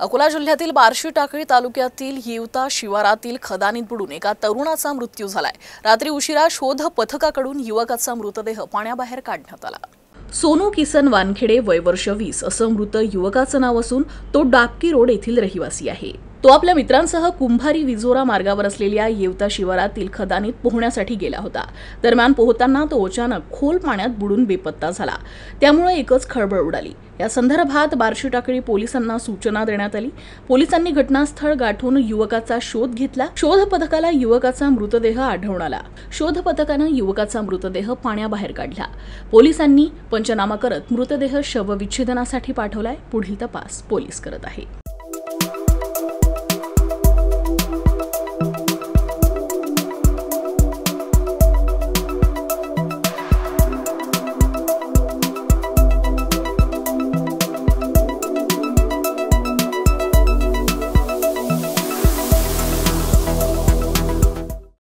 अकोला जिल्ह्यातील बार्शी टाकळी तालुक्यातील येवता शिवारातील खदानीत बुडून एका तरुणाचा मृत्यू झालाय। रात्री उशिरा शोध पथकाकडून युवकाचा मृतदेह पाण्याबाहेर काढण्यात आला। सोनू किसन वानखेडे वय वर्ष 20 असं मृत युवकाचं नाव असून तो डाबकी रोड येथील रहिवासी आहे। तो आपल्या मित्रांसह कुंभारी विजोरा मार्गावर असलेल्या येवता शिवारातील खदानीत पोहण्यासाठी गेला होता। दरम्यान पोहताना तो अचानक खोल पाण्यात बुडून बेपत्ता झाला। त्यामुळे एकच खळबळ उडाली। या संदर्भात बार्शी टाकळी पोलिसांना सूचना देण्यात आली। पोलिसांनी घटनास्थळ गाठून युवकाचा शोध घेतला। शोध पथकाला युवकाचा मृतदेह आढळून आला। शोध पथकाने युवकाचा मृतदेह पाण्याबाहेर काढला। पोलिसांनी पंचनामा करत मृतदेह शवविच्छेदनासाठी पाठवलाय। पुढील तपास पोलीस करत आहेत।